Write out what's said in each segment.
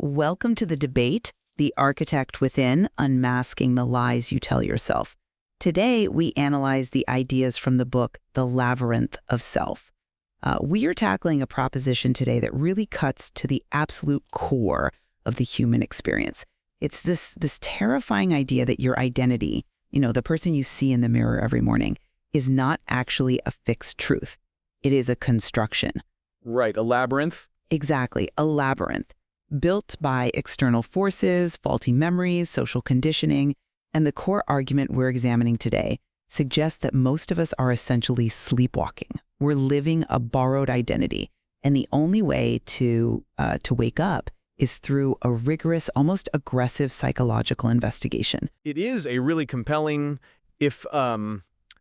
welcome to the debate, The Architect Within, Unmasking the Lies You Tell Yourself. Today, we analyze the ideas from the book, The Labyrinth of Self. We are tackling a proposition today that really cuts to the absolute core of the human experience. It's this terrifying idea that your identity, the person you see in the mirror every morning, is not actually a fixed truth. It is a construction. Right, a labyrinth? Exactly, a labyrinth, built by external forces, faulty memories, social conditioning, and the core argument we're examining today suggests that most of us are essentially sleepwalking. We're living a borrowed identity, and the only way to wake up is through a rigorous, almost aggressive psychological investigation. It is a really compelling, if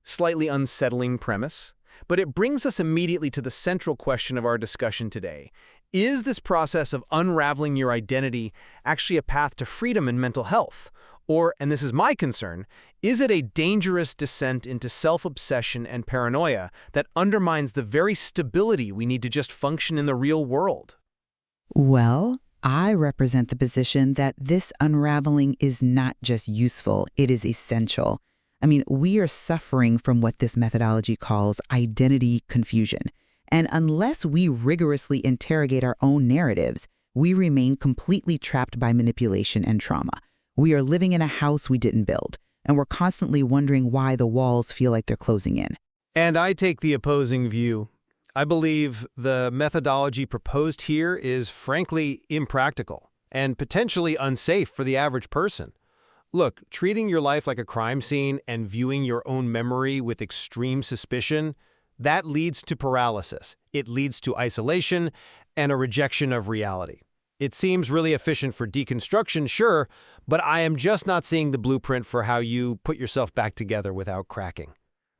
slightly unsettling premise, but it brings us immediately to the central question of our discussion today. Is this process of unraveling your identity actually a path to freedom and mental health? Or, and this is my concern, is it a dangerous descent into self-obsession and paranoia that undermines the very stability we need to just function in the real world? Well, I represent the position that this unraveling is not just useful, it is essential. We are suffering from what this methodology calls identity confusion. And unless we rigorously interrogate our own narratives, we remain completely trapped by manipulation and trauma. We are living in a house we didn't build, and we're constantly wondering why the walls feel like they're closing in. And I take the opposing view. I believe the methodology proposed here is frankly impractical and potentially unsafe for the average person. Look, treating your life like a crime scene and viewing your own memory with extreme suspicion, that leads to paralysis. It leads to isolation and a rejection of reality. It seems really efficient for deconstruction, sure, but I am just not seeing the blueprint for how you put yourself back together without cracking.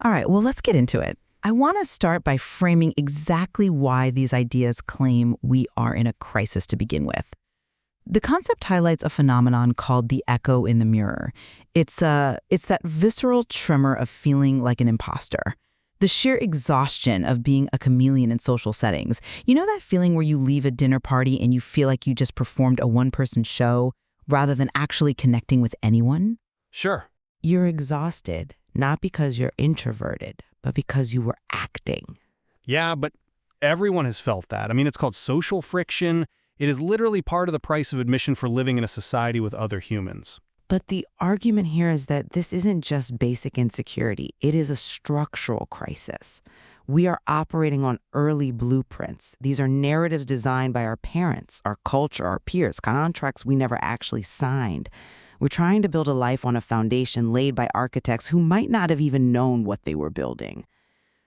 All right, well, let's get into it. I want to start by framing exactly why these ideas claim we are in a crisis to begin with. The concept highlights a phenomenon called the echo in the mirror. It's that visceral tremor of feeling like an imposter. The sheer exhaustion of being a chameleon in social settings. You know that feeling where you leave a dinner party and you feel like you just performed a one-person show rather than actually connecting with anyone? Sure. You're exhausted, not because you're introverted, but because you were acting. Yeah, but everyone has felt that. It's called social friction. It is literally part of the price of admission for living in a society with other humans. But the argument here is that this isn't just basic insecurity. It is a structural crisis. We are operating on early blueprints. These are narratives designed by our parents, our culture, our peers, contracts we never actually signed. We're trying to build a life on a foundation laid by architects who might not have even known what they were building.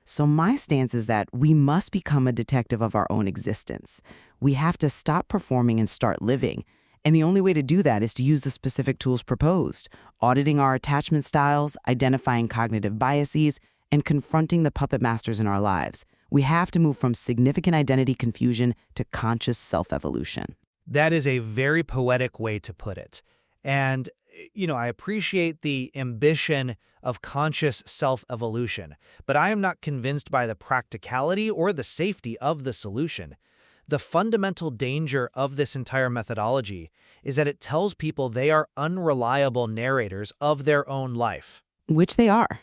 So my stance is that we must become a detective of our own existence. We have to stop performing and start living. And the only way to do that is to use the specific tools proposed, auditing our attachment styles, identifying cognitive biases, and confronting the puppet masters in our lives. We have to move from significant identity confusion to conscious self-evolution. That is a very poetic way to put it. And, I appreciate the ambition of conscious self-evolution, but I am not convinced by the practicality or the safety of the solution. The fundamental danger of this entire methodology is that it tells people they are unreliable narrators of their own life. Which they are.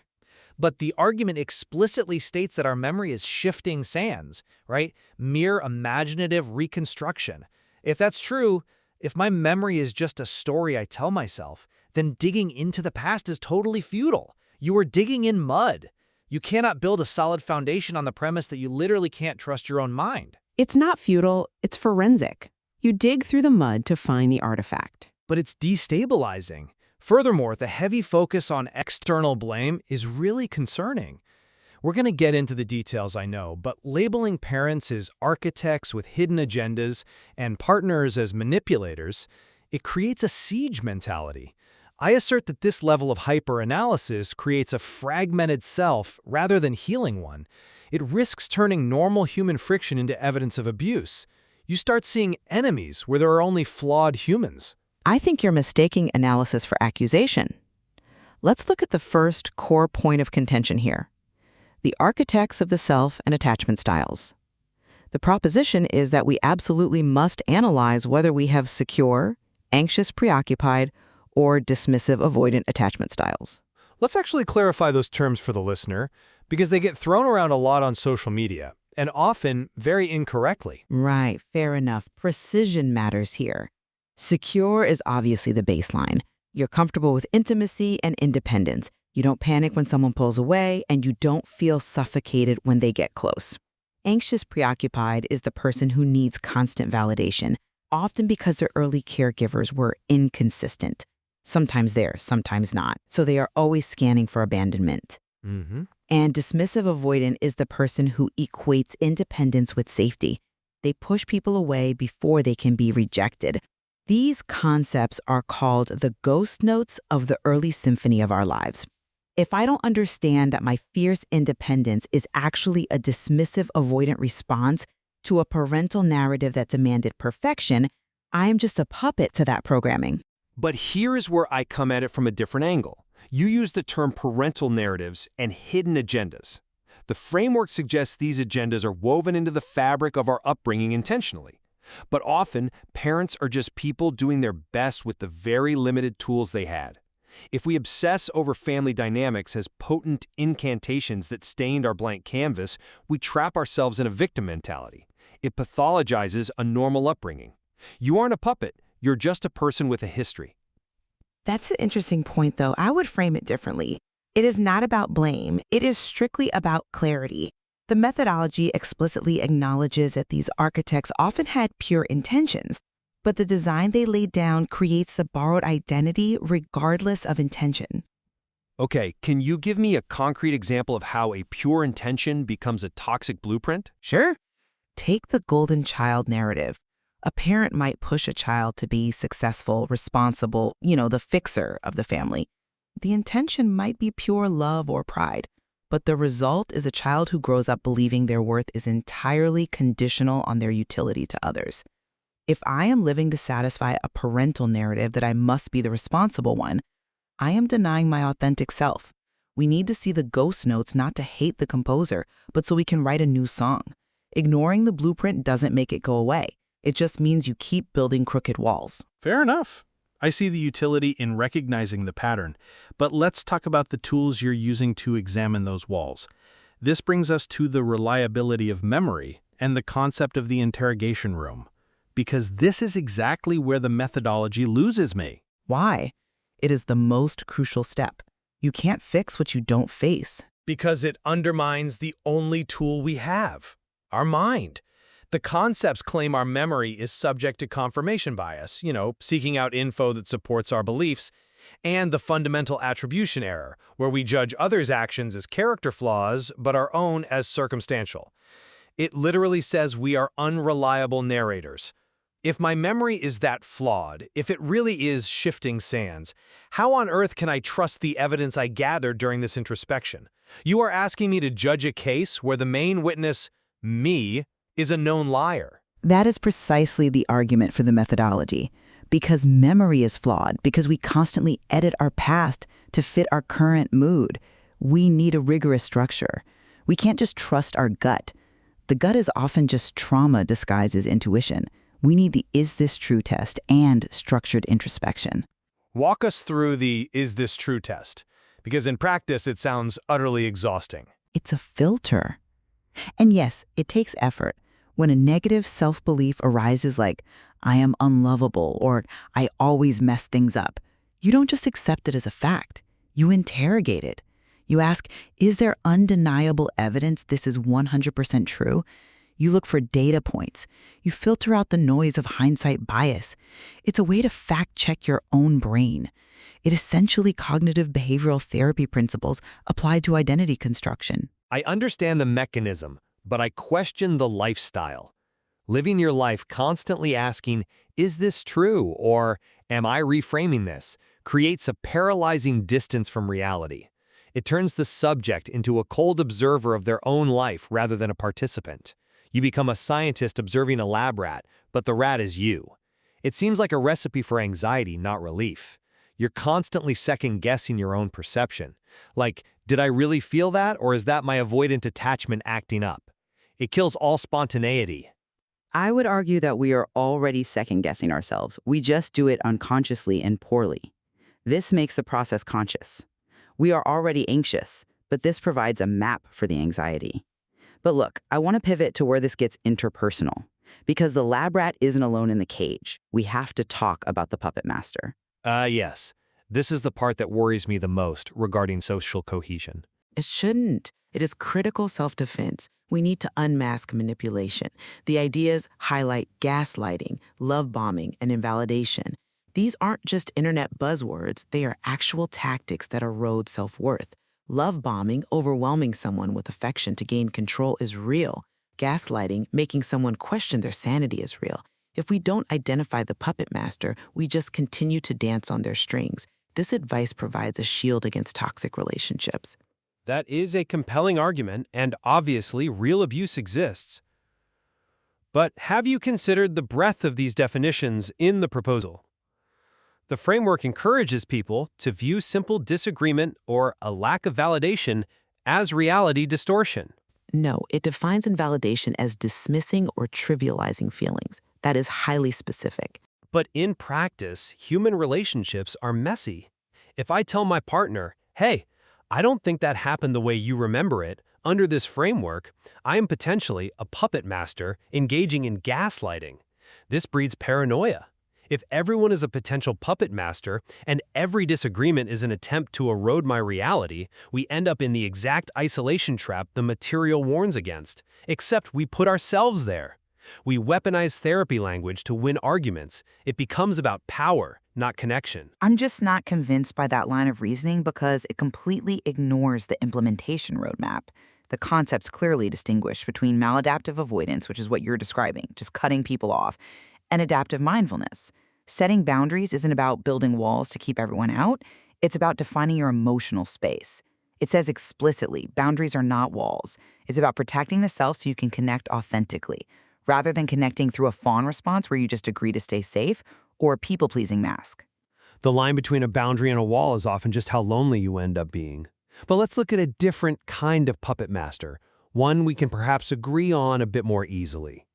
But the argument explicitly states that our memory is shifting sands, right? Mere imaginative reconstruction. If that's true, if my memory is just a story I tell myself, then digging into the past is totally futile. You are digging in mud. You cannot build a solid foundation on the premise that you literally can't trust your own mind. It's not futile, it's forensic. You dig through the mud to find the artifact. But it's destabilizing. Furthermore, the heavy focus on external blame is really concerning. We're going to get into the details, I know, but labeling parents as architects with hidden agendas and partners as manipulators, it creates a siege mentality. I assert that this level of hyper-analysis creates a fragmented self rather than healing one. It risks turning normal human friction into evidence of abuse. You start seeing enemies where there are only flawed humans. I think you're mistaking analysis for accusation. Let's look at the first core point of contention here. The architects of the self and attachment styles. The proposition is that we absolutely must analyze whether we have secure, anxious, preoccupied, or dismissive avoidant attachment styles. Let's actually clarify those terms for the listener, because they get thrown around a lot on social media, and often very incorrectly. Right, fair enough. Precision matters here. Secure is obviously the baseline. You're comfortable with intimacy and independence. You don't panic when someone pulls away, and you don't feel suffocated when they get close. Anxious preoccupied is the person who needs constant validation, often because their early caregivers were inconsistent. Sometimes there, sometimes not. So they are always scanning for abandonment. Mm-hmm. And dismissive avoidant is the person who equates independence with safety. They push people away before they can be rejected. These concepts are called the ghost notes of the early symphony of our lives. If I don't understand that my fierce independence is actually a dismissive avoidant response to a parental narrative that demanded perfection, I am just a puppet to that programming. But here is where I come at it from a different angle. You use the term parental narratives and hidden agendas. The framework suggests these agendas are woven into the fabric of our upbringing intentionally. But often, parents are just people doing their best with the very limited tools they had. If we obsess over family dynamics as potent incantations that stained our blank canvas, we trap ourselves in a victim mentality. It pathologizes a normal upbringing. You aren't a puppet, you're just a person with a history. That's an interesting point, though. I would frame it differently. It is not about blame. It is strictly about clarity. The methodology explicitly acknowledges that these architects often had pure intentions, but the design they laid down creates the borrowed identity regardless of intention. Okay, can you give me a concrete example of how a pure intention becomes a toxic blueprint? Sure. Take the golden child narrative. A parent might push a child to be successful, responsible, the fixer of the family. The intention might be pure love or pride, but the result is a child who grows up believing their worth is entirely conditional on their utility to others. If I am living to satisfy a parental narrative that I must be the responsible one, I am denying my authentic self. We need to see the ghost notes not to hate the composer, but so we can write a new song. Ignoring the blueprint doesn't make it go away. It just means you keep building crooked walls. Fair enough. I see the utility in recognizing the pattern, but let's talk about the tools you're using to examine those walls. This brings us to the reliability of memory and the concept of the interrogation room, because this is exactly where the methodology loses me. Why? It is the most crucial step. You can't fix what you don't face. Because it undermines the only tool we have, our mind. The concepts claim our memory is subject to confirmation bias, seeking out info that supports our beliefs, and the fundamental attribution error, where we judge others' actions as character flaws, but our own as circumstantial. It literally says we are unreliable narrators. If my memory is that flawed, if it really is shifting sands, how on earth can I trust the evidence I gathered during this introspection? You are asking me to judge a case where the main witness, me, is a known liar. That is precisely the argument for the methodology. Because memory is flawed, because we constantly edit our past to fit our current mood, we need a rigorous structure. We can't just trust our gut. The gut is often just trauma disguised as intuition. We need the is this true test and structured introspection. Walk us through the is this true test, because in practice it sounds utterly exhausting. It's a filter. And yes, it takes effort. When a negative self-belief arises like, I am unlovable or I always mess things up, you don't just accept it as a fact. You interrogate it. You ask, is there undeniable evidence this is 100% true? You look for data points. You filter out the noise of hindsight bias. It's a way to fact-check your own brain. It essentially cognitive behavioral therapy principles applied to identity construction. I understand the mechanism, but I question the lifestyle. Living your life constantly asking, is this true, or am I reframing this, creates a paralyzing distance from reality. It turns the subject into a cold observer of their own life rather than a participant. You become a scientist observing a lab rat, but the rat is you. It seems like a recipe for anxiety, not relief. You're constantly second-guessing your own perception. Like, did I really feel that, or is that my avoidant attachment acting up? It kills all spontaneity. I would argue that we are already second-guessing ourselves. We just do it unconsciously and poorly. This makes the process conscious. We are already anxious, but this provides a map for the anxiety. But look, I want to pivot to where this gets interpersonal. Because the lab rat isn't alone in the cage. We have to talk about the puppet master. Yes. This is the part that worries me the most regarding social cohesion. It shouldn't. It is critical self-defense. We need to unmask manipulation. The ideas highlight gaslighting, love bombing, and invalidation. These aren't just internet buzzwords. They are actual tactics that erode self-worth. Love bombing, overwhelming someone with affection to gain control, is real. Gaslighting, making someone question their sanity, is real. If we don't identify the puppet master, we just continue to dance on their strings. This advice provides a shield against toxic relationships. That is a compelling argument, and obviously real abuse exists. But have you considered the breadth of these definitions in the proposal? The framework encourages people to view simple disagreement or a lack of validation as reality distortion. No, it defines invalidation as dismissing or trivializing feelings. That is highly specific. But in practice, human relationships are messy. If I tell my partner, hey, I don't think that happened the way you remember it, under this framework, I am potentially a puppet master engaging in gaslighting. This breeds paranoia. If everyone is a potential puppet master and every disagreement is an attempt to erode my reality, we end up in the exact isolation trap the material warns against, except we put ourselves there. We weaponize therapy language to win arguments. It becomes about power, not connection. I'm just not convinced by that line of reasoning because it completely ignores the implementation roadmap. The concepts clearly distinguish between maladaptive avoidance, which is what you're describing, just cutting people off, and adaptive mindfulness. Setting boundaries isn't about building walls to keep everyone out. It's about defining your emotional space. It says explicitly, boundaries are not walls. It's about protecting the self so you can connect authentically, rather than connecting through a fawn response where you just agree to stay safe or a people-pleasing mask. The line between a boundary and a wall is often just how lonely you end up being. But let's look at a different kind of puppet master, one we can perhaps agree on a bit more easily.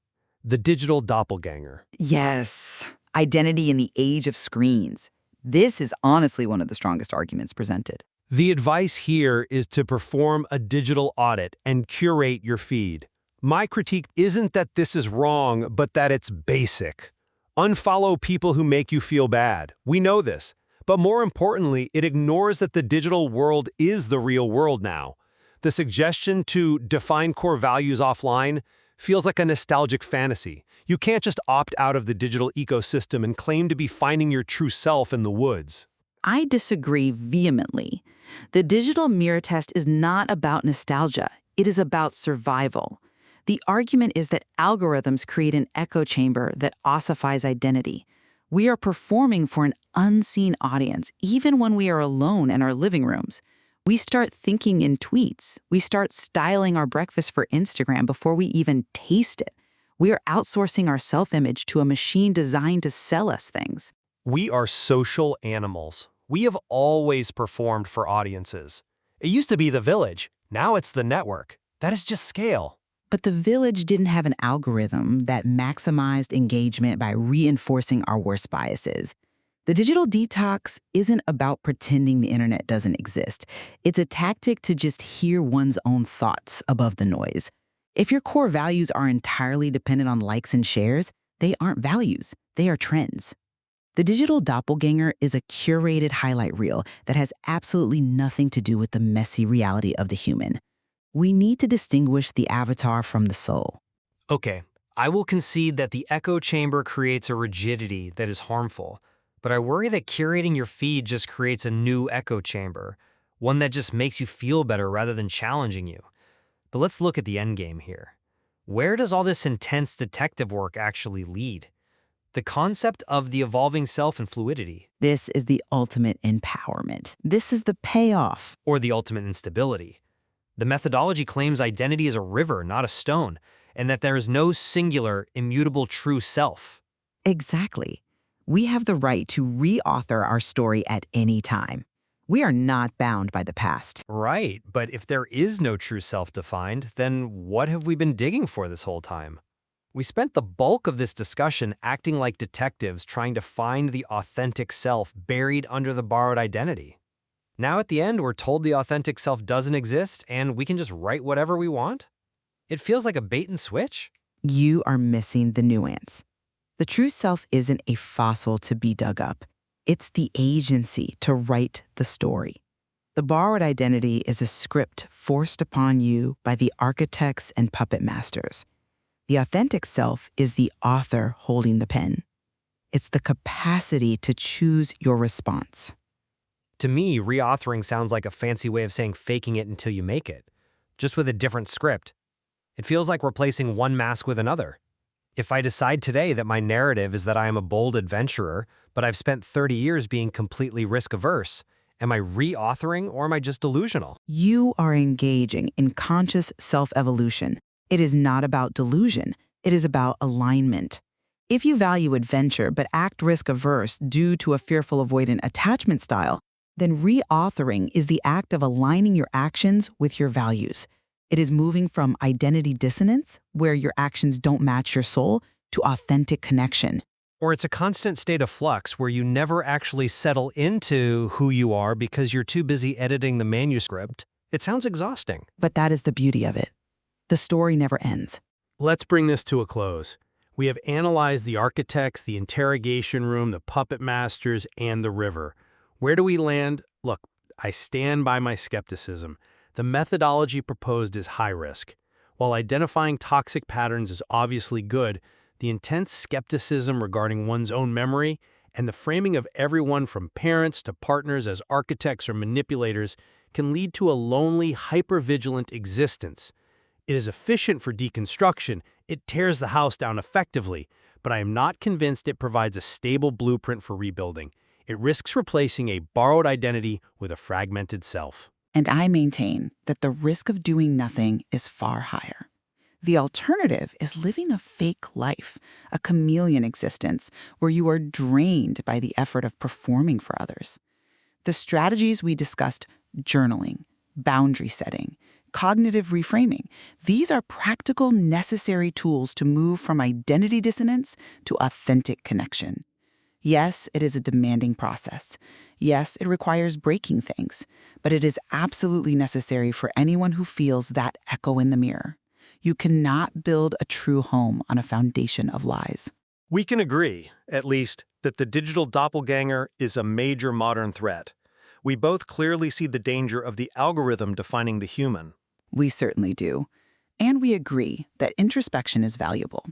The digital doppelganger. Yes, identity in the age of screens. This is honestly one of the strongest arguments presented. The advice here is to perform a digital audit and curate your feed. My critique isn't that this is wrong, but that it's basic. Unfollow people who make you feel bad. We know this. But more importantly, it ignores that the digital world is the real world now. The suggestion to define core values offline feels like a nostalgic fantasy. You can't just opt out of the digital ecosystem and claim to be finding your true self in the woods. I disagree vehemently. The digital mirror test is not about nostalgia. It is about survival. The argument is that algorithms create an echo chamber that ossifies identity. We are performing for an unseen audience, even when we are alone in our living rooms. We start thinking in tweets. We start styling our breakfast for Instagram before we even taste it. We are outsourcing our self-image to a machine designed to sell us things. We are social animals. We have always performed for audiences. It used to be the village. Now it's the network. That is just scale. But the village didn't have an algorithm that maximized engagement by reinforcing our worst biases. The digital detox isn't about pretending the internet doesn't exist. It's a tactic to just hear one's own thoughts above the noise. If your core values are entirely dependent on likes and shares, they aren't values, they are trends. The digital doppelganger is a curated highlight reel that has absolutely nothing to do with the messy reality of the human. We need to distinguish the avatar from the soul. Okay, I will concede that the echo chamber creates a rigidity that is harmful, but I worry that curating your feed just creates a new echo chamber, one that just makes you feel better rather than challenging you. But let's look at the endgame here. Where does all this intense detective work actually lead? The concept of the evolving self and fluidity. This is the ultimate empowerment. This is the payoff. Or the ultimate instability. The methodology claims identity is a river, not a stone, and that there is no singular, immutable true self. Exactly. We have the right to reauthor our story at any time. We are not bound by the past. Right, but if there is no true self defined, then what have we been digging for this whole time? We spent the bulk of this discussion acting like detectives trying to find the authentic self buried under the borrowed identity. Now at the end, we're told the authentic self doesn't exist and we can just write whatever we want? It feels like a bait and switch. You are missing the nuance. The true self isn't a fossil to be dug up. It's the agency to write the story. The borrowed identity is a script forced upon you by the architects and puppet masters. The authentic self is the author holding the pen. It's the capacity to choose your response. To me, reauthoring sounds like a fancy way of saying faking it until you make it, just with a different script. It feels like replacing one mask with another. If I decide today that my narrative is that I am a bold adventurer, but I've spent 30 years being completely risk-averse, am I reauthoring or am I just delusional? You are engaging in conscious self-evolution. It is not about delusion. It is about alignment. If you value adventure but act risk-averse due to a fearful avoidant attachment style, then reauthoring is the act of aligning your actions with your values. It is moving from identity dissonance, where your actions don't match your soul, to authentic connection. Or it's a constant state of flux where you never actually settle into who you are because you're too busy editing the manuscript. It sounds exhausting. But that is the beauty of it. The story never ends. Let's bring this to a close. We have analyzed the architects, the interrogation room, the puppet masters, and the river. Where do we land? Look, I stand by my skepticism. The methodology proposed is high risk. While identifying toxic patterns is obviously good, the intense skepticism regarding one's own memory and the framing of everyone from parents to partners as architects or manipulators can lead to a lonely, hypervigilant existence. It is efficient for deconstruction, it tears the house down effectively, but I am not convinced it provides a stable blueprint for rebuilding. It risks replacing a borrowed identity with a fragmented self. And I maintain that the risk of doing nothing is far higher. The alternative is living a fake life, a chameleon existence where you are drained by the effort of performing for others. The strategies we discussed, journaling, boundary setting, cognitive reframing, these are practical, necessary tools to move from identity dissonance to authentic connection. Yes, it is a demanding process. Yes, it requires breaking things, but it is absolutely necessary for anyone who feels that echo in the mirror. You cannot build a true home on a foundation of lies. We can agree, at least, that the digital doppelganger is a major modern threat. We both clearly see the danger of the algorithm defining the human. We certainly do. And we agree that introspection is valuable,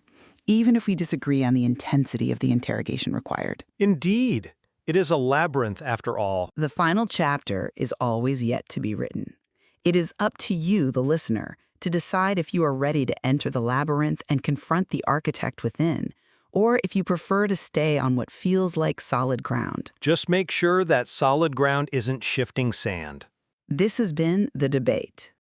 even if we disagree on the intensity of the interrogation required. Indeed, it is a labyrinth after all. The final chapter is always yet to be written. It is up to you, the listener, to decide if you are ready to enter the labyrinth and confront the architect within, or if you prefer to stay on what feels like solid ground. Just make sure that solid ground isn't shifting sand. This has been The Debate.